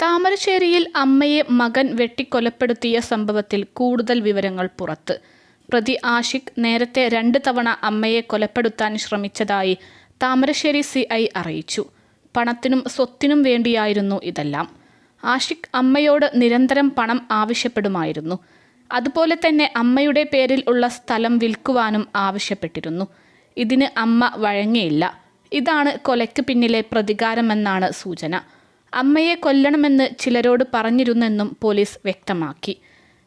താമരശ്ശേരിയിൽ അമ്മയെ മകൻ വെട്ടിക്കൊലപ്പെടുത്തിയ സംഭവത്തിൽ കൂടുതൽ വിവരങ്ങൾ പുറത്ത്. പ്രതി ആഷിഖ് നേരത്തെ 2 തവണ അമ്മയെ കൊലപ്പെടുത്താൻ ശ്രമിച്ചതായി താമരശ്ശേരി CI അറിയിച്ചു. പണത്തിനും സ്വത്തിനും വേണ്ടിയായിരുന്നു ഇതെല്ലാം. ആഷിഖ് അമ്മയോട് നിരന്തരം പണം ആവശ്യപ്പെടുമായിരുന്നു. അതുപോലെ തന്നെ അമ്മയുടെ പേരിൽ ഉള്ള സ്ഥലം വിൽക്കുവാനും ആവശ്യപ്പെട്ടിരുന്നു. ഇതിന് അമ്മ വഴങ്ങിയില്ല. ഇതാണ് കൊലയ്ക്ക് പിന്നിലെ പ്രതികാരമെന്നാണ് സൂചന. അമ്മയെ കൊല്ലണമെന്ന് ചിലരോട് പറഞ്ഞിരുന്നെന്നും പോലീസ് വ്യക്തമാക്കി.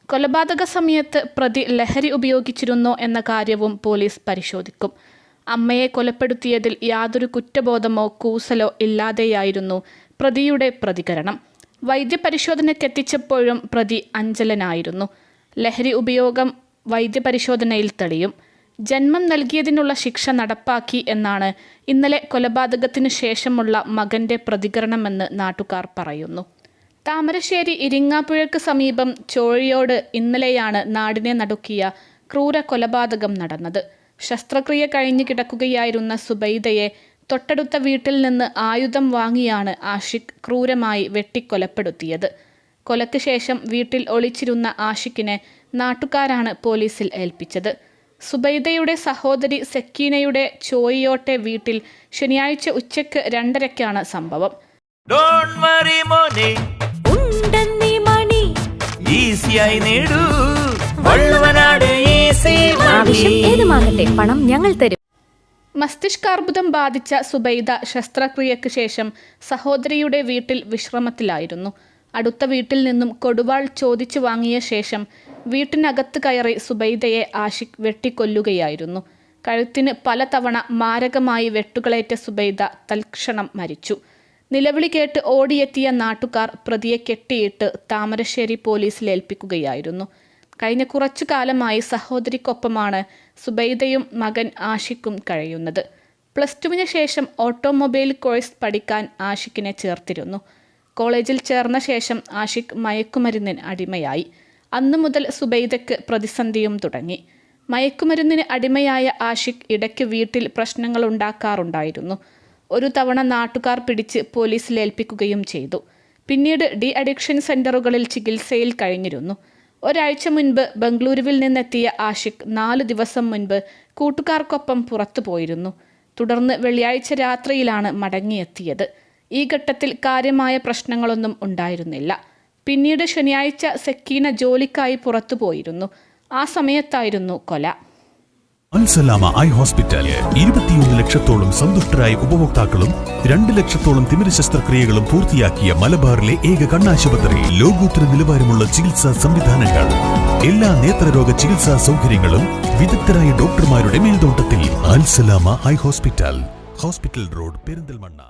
കൊലപാതക സമയത്ത് പ്രതി ലഹരി ഉപയോഗിച്ചിരുന്നോ എന്ന കാര്യവും പോലീസ് പരിശോധിക്കും. അമ്മയെ കൊലപ്പെടുത്തിയതിൽ യാതൊരു കുറ്റബോധമോ കൂസലോ ഇല്ലാതെയായിരുന്നു പ്രതിയുടെ പ്രതികരണം. വൈദ്യപരിശോധനയ്ക്കെത്തിച്ചപ്പോഴും പ്രതി അഞ്ചലനായിരുന്നു. ലഹരി ഉപയോഗം വൈദ്യപരിശോധനയിൽ തെളിയും. ജന്മം നൽകിയതിനുള്ള ശിക്ഷ നടപ്പാക്കി എന്നാണ് ഇന്നലെ കൊലപാതകത്തിനു ശേഷമുള്ള മകന്റെ പ്രതികരണമെന്ന് നാട്ടുകാർ പറയുന്നു. താമരശ്ശേരി ഇരിങ്ങാപ്പുഴയ്ക്ക് സമീപം ചോഴിയോട് ഇന്നലെയാണ് നാടിനെ നടുക്കിയ ക്രൂര കൊലപാതകം നടന്നത്. ശസ്ത്രക്രിയ കഴിഞ്ഞ് കിടക്കുകയായിരുന്ന സുബൈദയെ തൊട്ടടുത്ത വീട്ടിൽ നിന്ന് ആയുധം വാങ്ങിയാണ് ആഷിഖ് ക്രൂരമായി വെട്ടിക്കൊലപ്പെടുത്തിയത്. കൊലയ്ക്ക് ശേഷം വീട്ടിൽ ഒളിച്ചിരുന്ന ആഷിഖിനെ നാട്ടുകാരാണ് പോലീസിൽ ഏൽപ്പിച്ചത്. സുബൈദയുടെ സഹോദരി സക്കീനയുടെ ചോയിയോട്ടെ വീട്ടിൽ ശനിയാഴ്ച ഉച്ചയ്ക്ക് 2:30-ക്കാണ് സംഭവം. പണം ഞങ്ങൾ തരും. മസ്തിഷ്കാർബുദം ബാധിച്ച സുബൈദ ശസ്ത്രക്രിയയ്ക്ക് ശേഷം സഹോദരിയുടെ വീട്ടിൽ വിശ്രമത്തിലായിരുന്നു. അടുത്ത വീട്ടിൽ നിന്നും കൊടുവാൾ ചോദിച്ചു വാങ്ങിയ ശേഷം വീട്ടിനകത്ത് കയറി സുബൈദയെ ആഷിഖ് വെട്ടിക്കൊല്ലുകയായിരുന്നു. കഴുത്തിന് പലതവണ മാരകമായി വെട്ടുകളേറ്റ സുബൈദ തൽക്ഷണം മരിച്ചു. നിലവിളി കേട്ട് ഓടിയെത്തിയ നാട്ടുകാർ പ്രതിയെ കെട്ടിയിട്ട് താമരശ്ശേരി പോലീസിൽ ഏൽപ്പിക്കുകയായിരുന്നു. കഴിഞ്ഞ കുറച്ചു കാലമായി സഹോദരിക്കൊപ്പമാണ് സുബൈദയും മകൻ ആഷിഖും കഴിയുന്നത്. +2-ന് ശേഷം ഓട്ടോമൊബൈൽ കോഴ്സ് പഠിക്കാൻ ആഷിഖിനെ ചേർത്തിരുന്നു. കോളേജിൽ ചേർന്ന ശേഷം ആഷിഖ് മയക്കുമരുന്നിന് അടിമയായി. അന്നു മുതൽ സുബൈദയ്ക്ക് പ്രതിസന്ധിയും തുടങ്ങി. മയക്കുമരുന്നിന് അടിമയായ ആഷിഖ് ഇടയ്ക്ക് വീട്ടിൽ പ്രശ്നങ്ങളുണ്ടാക്കാറുണ്ടായിരുന്നു. ഒരു തവണ നാട്ടുകാർ പിടിച്ച് പോലീസിലേൽപ്പിക്കുകയും ചെയ്തു. പിന്നീട് അഡിക്ഷൻ സെന്ററുകളിൽ ചികിത്സയിൽ കഴിഞ്ഞിരുന്നു. ഒരാഴ്ച മുൻപ് ബംഗളൂരുവിൽ നിന്നെത്തിയ ആഷിഖ് 4 ദിവസം മുൻപ് കൂട്ടുകാർക്കൊപ്പം പുറത്തു പോയിരുന്നു. തുടർന്ന് വെള്ളിയാഴ്ച രാത്രിയിലാണ് മടങ്ങിയെത്തിയത്. ഈ ഘട്ടത്തിൽ കാര്യമായ പ്രശ്നങ്ങളൊന്നും ഉണ്ടായിരുന്നില്ല. പിന്നീട് ശനിയാഴ്ച സക്കീന ജോലിക്കായി പുറത്തു പോയിരുന്നു. ആ സമയത്തായിരുന്നു കൊല. അൽസലാമ ഐ ഹോസ്പിറ്റൽ 21 ലക്ഷത്തോളം സന്തുഷ്ടരായ ഉപഭോക്താക്കളും 2 ലക്ഷത്തോളം തിമിര ശസ്ത്രക്രിയകളും പൂർത്തിയാക്കിയ മലബാറിലെ ഏക കണ്ണാശുപത്രി. ലോകോത്തര നിലവാരമുള്ള ചികിത്സാ സംവിധാനങ്ങൾ, എല്ലാ നേത്രരോഗ ചികിത്സാ സൗകര്യങ്ങളും വിദഗ്ധരായ ഡോക്ടർമാരുടെ മേൽനോട്ടത്തിൽ. Al Salama eye hospital, hospital road, Perinthalmanna.